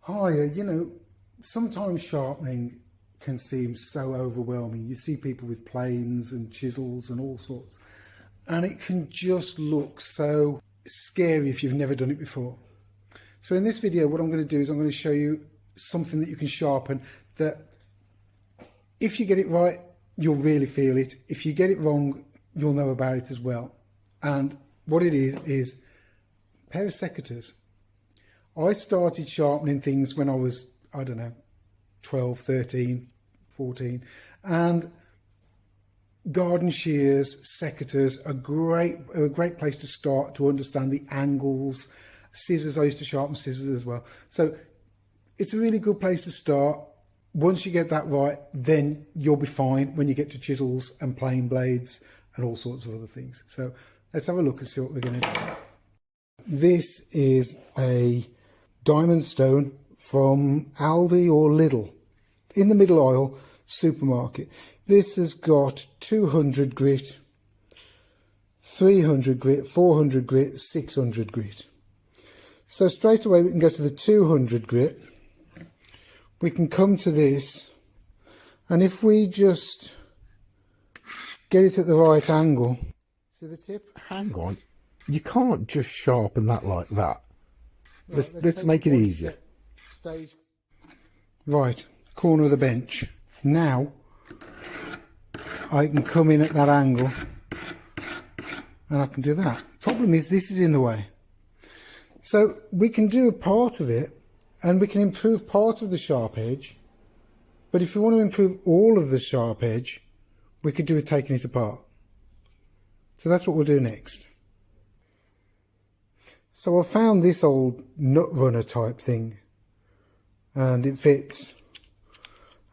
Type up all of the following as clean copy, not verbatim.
Hiya, sometimes sharpening can seem so overwhelming. You see people with planes and chisels and all sorts, and it can just look so scary if you've never done it before. So in this video, what I'm going to do is I'm going to show you something that you can sharpen that if you get it right, you'll really feel it. If you get it wrong, you'll know about it as well. And what it is a pair of secateurs. I started sharpening things when I was, 12, 13, 14. And garden shears, secateurs are a great place to start to understand the angles. Scissors, I used to sharpen scissors as well. So it's a really good place to start. Once you get that right, then you'll be fine when you get to chisels and plane blades and all sorts of other things. So let's have a look and see what we're going to do. This is a diamond stone from Aldi or Lidl in the middle aisle supermarket. This has got 200 grit, 300 grit, 400 grit, 600 grit. So straight away we can go to the 200 grit. We can come to this, and if we just get it at the right angle, see the tip? Hang on, you can't just sharpen that like that. Let's make it easier. Stage. Right, corner of the bench. Now I can come in at that angle and I can do that. Problem is this is in the way. So we can do a part of it and we can improve part of the sharp edge, but if we want to improve all of the sharp edge, we could do it taking it apart. So that's what we'll do next. So I found this old nut runner type thing and it fits.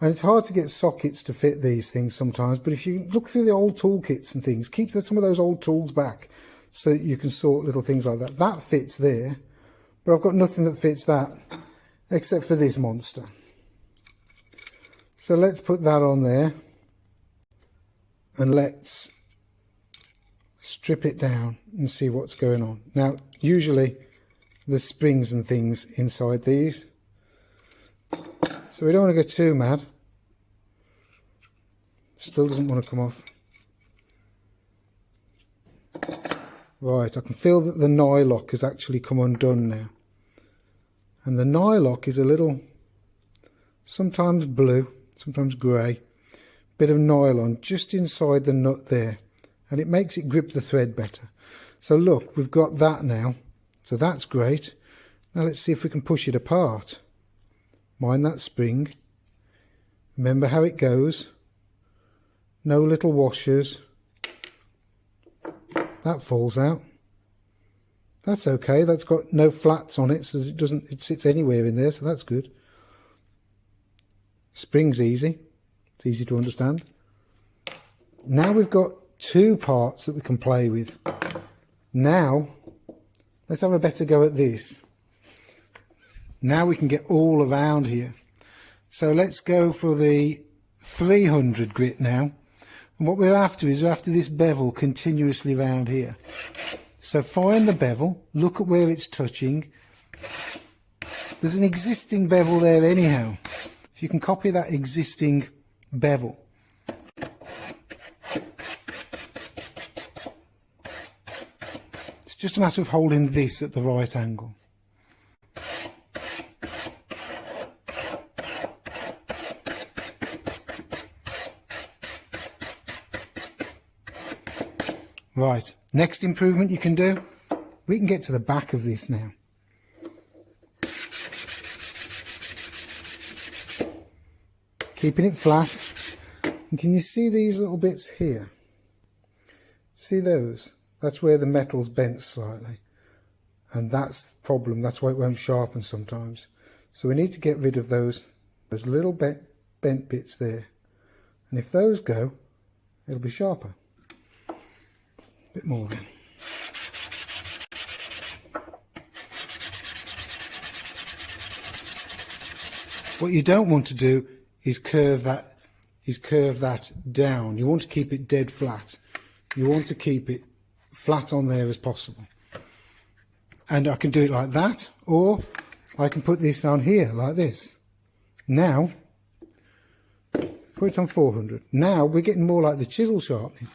And it's hard to get sockets to fit these things sometimes, but if you look through the old toolkits and things, keep some of those old tools back so that you can sort little things like that. That fits there, but I've got nothing that fits that except for this monster. So let's put that on there and let's strip it down and see what's going on. Now, usually there's springs and things inside these, so we don't want to go too mad. Still doesn't want to come off. Right, I can feel that the nylock has actually come undone now. And the nylock is a little, sometimes blue, sometimes grey, bit of nylon just inside the nut there. And it makes it grip the thread better. So look, we've got that now. So that's great. Now let's see if we can push it apart. Mind that spring. Remember how it goes. No little washers. That falls out. That's okay. That's got no flats on it, so it sits anywhere in there, so that's good. Spring's easy. It's easy to understand. Now we've got two parts that we can play with. Now let's have a better go at this. Now we can get all around here. So let's go for the 300 grit now. And what we're after is we're after this bevel continuously round here. So find the bevel, look at where it's touching. There's an existing bevel there anyhow. If you can copy that existing bevel, just a matter of holding this at the right angle. Right, next improvement you can do, we can get to the back of this now. Keeping it flat. And can you see these little bits here? See those? That's where the metal's bent slightly, and that's the problem. That's why it won't sharpen sometimes. So we need to get rid of those little bent bits there, and if those go, it'll be sharper. A bit more then. What you don't want to do is curve that down. You want to keep it dead flat. You want to keep it flat on there as possible. And I can do it like that, or I can put this on here like this. Now, put it on 400. Now we're getting more like the chisel sharpening.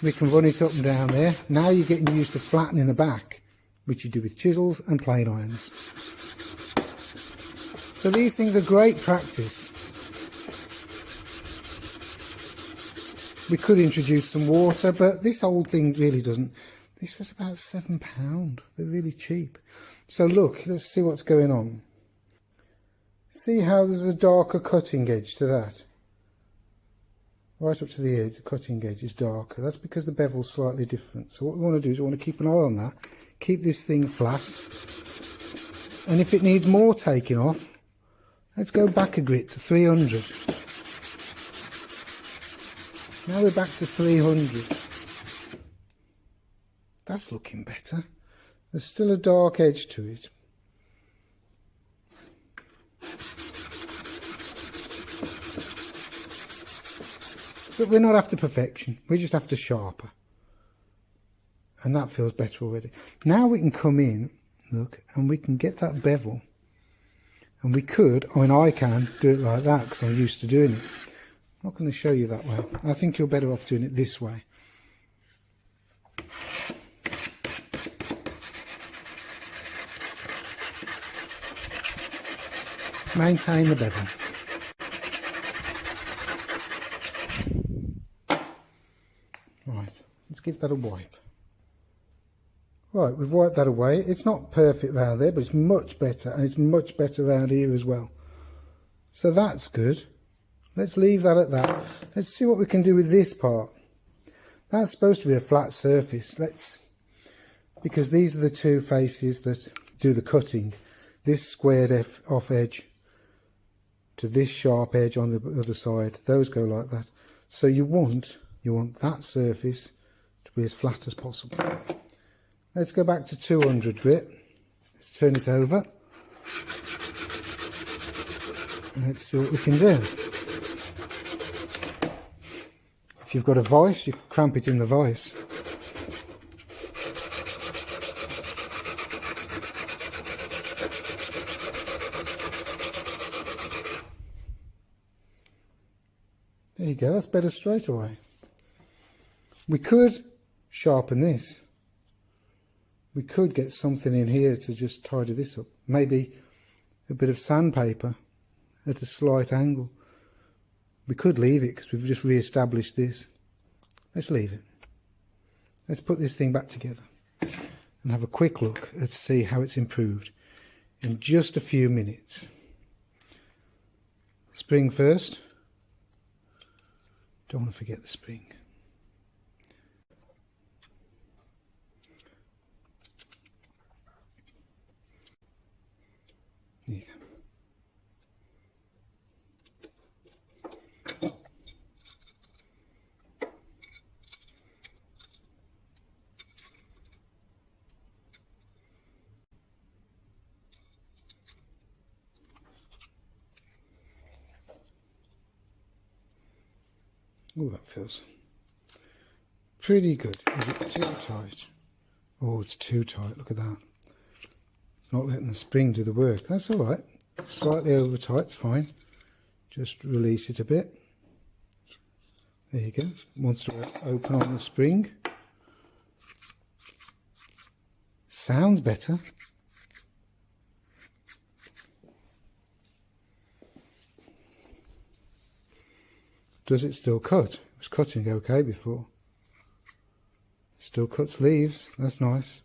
We can run it up and down there. Now you're getting used to flattening the back, which you do with chisels and plane irons. So these things are great practice. We could introduce some water, but this old thing really doesn't. This was about £7. They're really cheap. So look, let's see what's going on. See how there's a darker cutting edge to that? Right up to the edge, the cutting edge is darker. That's because the bevel's slightly different. So what we want to do is we want to keep an eye on that. Keep this thing flat. And if it needs more taking off, let's go back a grit to 300. Now we're back to 300. That's looking better. There's still a dark edge to it. But we're not after perfection, we're just after sharper. And that feels better already. Now we can come in, look, and we can get that bevel. And we could, I can do it like that because I'm used to doing it. I'm not going to show you that way. I think you're better off doing it this way. Maintain the bevel. Right, let's give that a wipe. Right, we've wiped that away. It's not perfect around there, but it's much better, and it's much better around here as well. So that's good. Let's leave that at that. Let's see what we can do with this part. That's supposed to be a flat surface. Because these are the two faces that do the cutting. This squared off edge to this sharp edge on the other side. Those go like that. So you want that surface to be as flat as possible. Let's go back to 200 grit. Let's turn it over. And let's see what we can do. If you've got a vise, you can cramp it in the vise. There you go, that's better straight away. We could sharpen this. We could get something in here to just tidy this up. Maybe a bit of sandpaper at a slight angle. We could leave it because we've just re-established this. Let's leave it. Let's put this thing back together and have a quick look and see how it's improved in just a few minutes. Spring first. Don't want to forget the spring. There you go. Oh, that feels pretty good. Is it too tight? Oh, it's too tight. Look at that. It's not letting the spring do the work. That's all right. Slightly over tight, it's fine. Just release it a bit. There you go. Wants to open on the spring. Sounds better. Does it still cut? It was cutting okay before. Still cuts leaves. That's nice.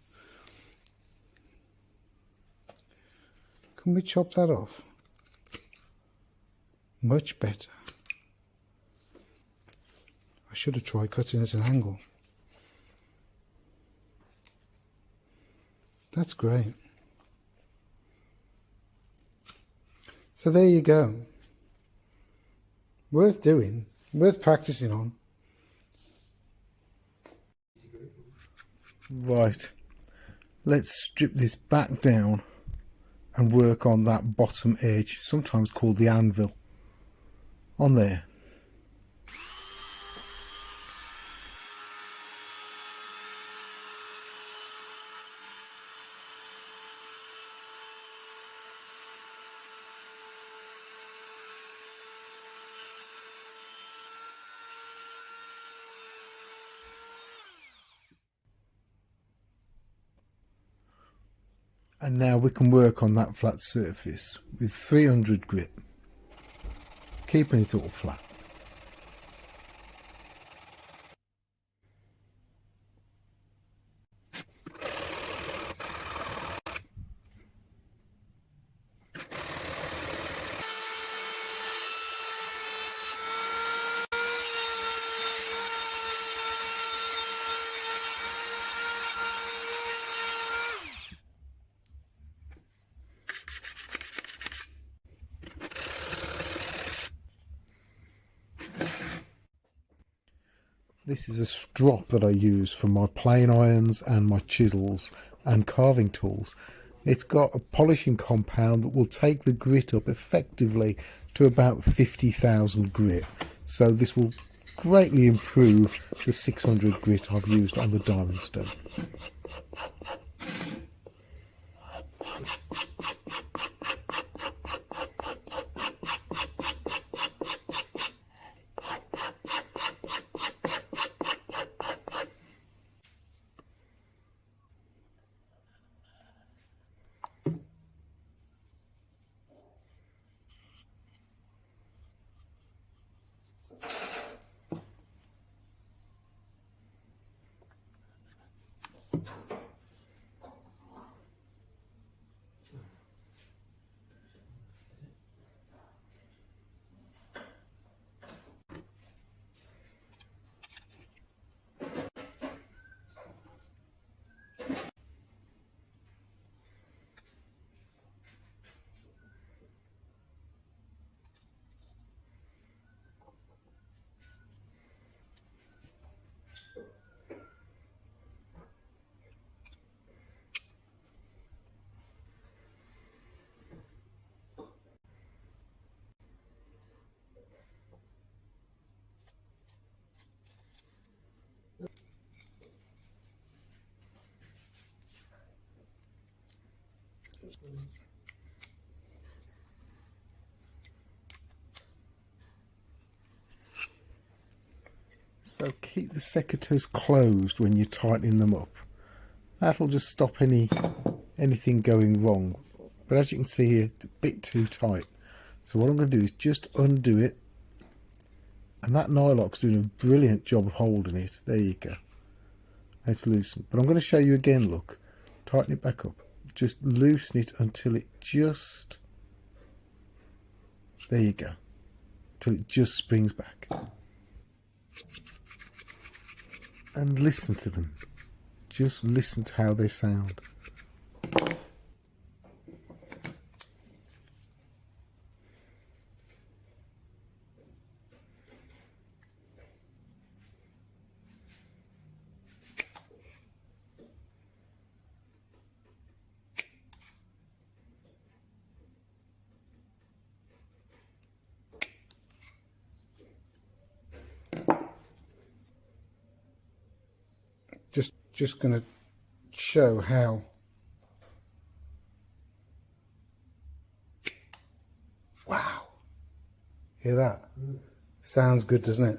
Can we chop that off? Much better. I should have tried cutting at an angle. That's great. So there you go. Worth doing. Worth practicing on. Right, let's strip this back down and work on that bottom edge, sometimes called the anvil, on there. And now we can work on that flat surface with 300 grit, keeping it all flat. This is a strop that I use for my plane irons and my chisels and carving tools. It's got a polishing compound that will take the grit up effectively to about 50,000 grit. So this will greatly improve the 600 grit I've used on the diamond stone. So keep the secateurs closed when you're tightening them up. That'll just stop anything going wrong. But as you can see here, it's a bit too tight. So what I'm going to do is just undo it. And that nylock's doing a brilliant job of holding it. There you go. It's loosened. But I'm going to show you again, look. Tighten it back up. Just loosen it until it just... There you go. Until it just springs back. And listen to them. Just listen to how they sound. Just going to show how wow, hear that? Sounds good, doesn't it?